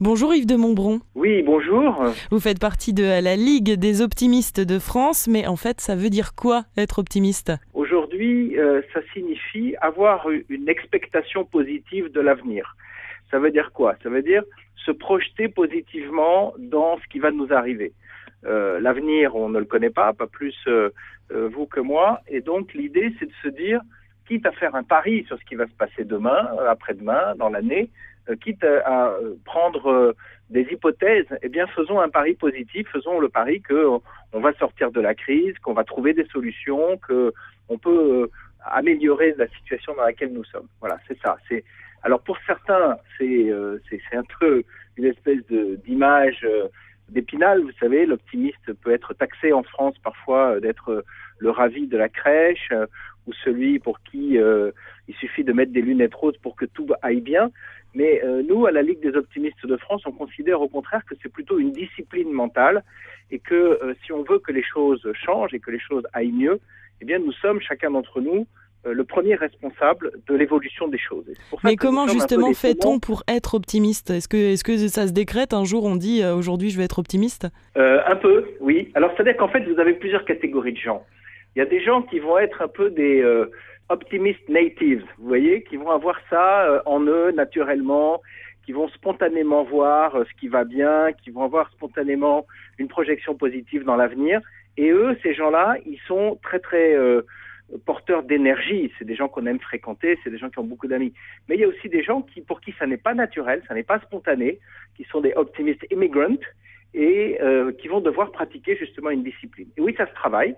Bonjour Yves de Montbron. Oui, bonjour. Vous faites partie de la Ligue des optimistes de France, mais en fait, ça veut dire quoi être optimiste ? Aujourd'hui, ça signifie avoir une expectation positive de l'avenir. Ça veut dire quoi ? Ça veut dire se projeter positivement dans ce qui va nous arriver. L'avenir, on ne le connaît pas plus vous que moi, et donc l'idée, c'est de se dire, quitte à faire un pari sur ce qui va se passer demain, après-demain, dans l'année, quitte à prendre des hypothèses, eh bien faisons un pari positif, faisons le pari qu'on va sortir de la crise, qu'on va trouver des solutions, qu'on peut améliorer la situation dans laquelle nous sommes. Voilà, c'est ça. Alors pour certains, c'est un peu une espèce d'image d'Épinal. Vous savez, l'optimiste peut être taxé en France parfois d'être le ravi de la crèche ou celui pour qui il suffit de mettre des lunettes roses pour que tout aille bien. Mais nous, à la Ligue des optimistes de France, on considère au contraire que c'est plutôt une discipline mentale et que si on veut que les choses changent et que les choses aillent mieux, eh bien nous sommes, chacun d'entre nous, le premier responsable de l'évolution des choses. Mais comment justement fait-on pour être optimiste ? Est-ce que ça se décrète un jour, on dit aujourd'hui je vais être optimiste ? Un peu, oui. Alors c'est-à-dire qu'en fait vous avez plusieurs catégories de gens. Il y a des gens qui vont être un peu des optimistes natives, vous voyez, qui vont avoir ça en eux naturellement, qui vont spontanément voir ce qui va bien, qui vont avoir spontanément une projection positive dans l'avenir. Et eux, ces gens-là, ils sont très très porteurs d'énergie. C'est des gens qu'on aime fréquenter, c'est des gens qui ont beaucoup d'amis. Mais il y a aussi des gens pour qui ça n'est pas naturel, ça n'est pas spontané, qui sont des optimistes immigrants et qui vont devoir pratiquer justement une discipline. Et oui, ça se travaille.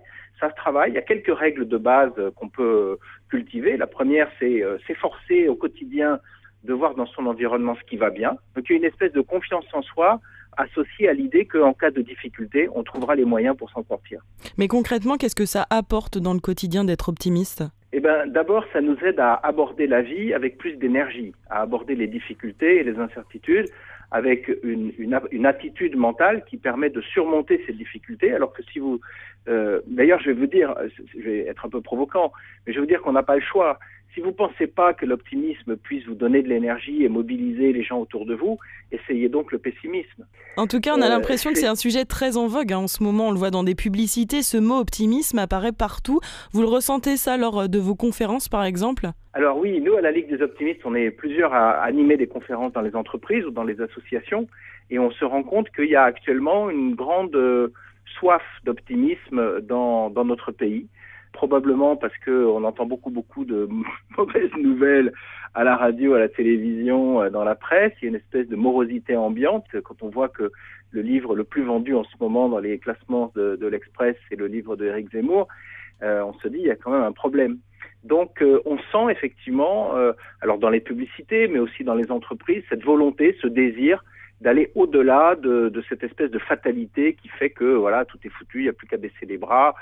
Il y a quelques règles de base qu'on peut cultiver. La première, c'est s'efforcer au quotidien de voir dans son environnement ce qui va bien. Donc il y a une espèce de confiance en soi associée à l'idée qu'en cas de difficulté, on trouvera les moyens pour s'en sortir. Mais concrètement, qu'est-ce que ça apporte dans le quotidien d'être optimiste ? Eh bien, d'abord, ça nous aide à aborder la vie avec plus d'énergie, à aborder les difficultés et les incertitudes avec une attitude mentale qui permet de surmonter ces difficultés. Alors que si vous... d'ailleurs, je vais vous dire, je vais être un peu provocant, mais je vais vous dire qu'on n'a pas le choix. Si vous ne pensez pas que l'optimisme puisse vous donner de l'énergie et mobiliser les gens autour de vous, essayez donc le pessimisme. En tout cas, on a l'impression que c'est un sujet très en vogue. En ce moment, on le voit dans des publicités, ce mot optimisme apparaît partout. Vous le ressentez ça lors de vos conférences, par exemple ? Alors oui, nous, à la Ligue des optimistes, on est plusieurs à animer des conférences dans les entreprises ou dans les associations, et on se rend compte qu'il y a actuellement une grande soif d'optimisme dans notre pays. Probablement parce qu'on entend beaucoup de mauvaises nouvelles à la radio, à la télévision, dans la presse. Il y a une espèce de morosité ambiante. Quand on voit que le livre le plus vendu en ce moment dans les classements de l'Express, c'est le livre de Éric Zemmour, on se dit il y a quand même un problème. Donc on sent effectivement, alors dans les publicités, mais aussi dans les entreprises, cette volonté, ce désir d'aller au-delà de cette espèce de fatalité qui fait que voilà, tout est foutu, il n'y a plus qu'à baisser les bras.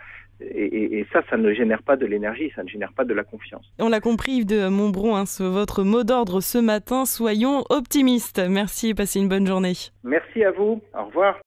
Et ça ne génère pas de l'énergie, ça ne génère pas de la confiance. On l'a compris, Yves de Montbron, votre mot d'ordre ce matin, soyons optimistes. Merci et passez une bonne journée. Merci à vous, au revoir.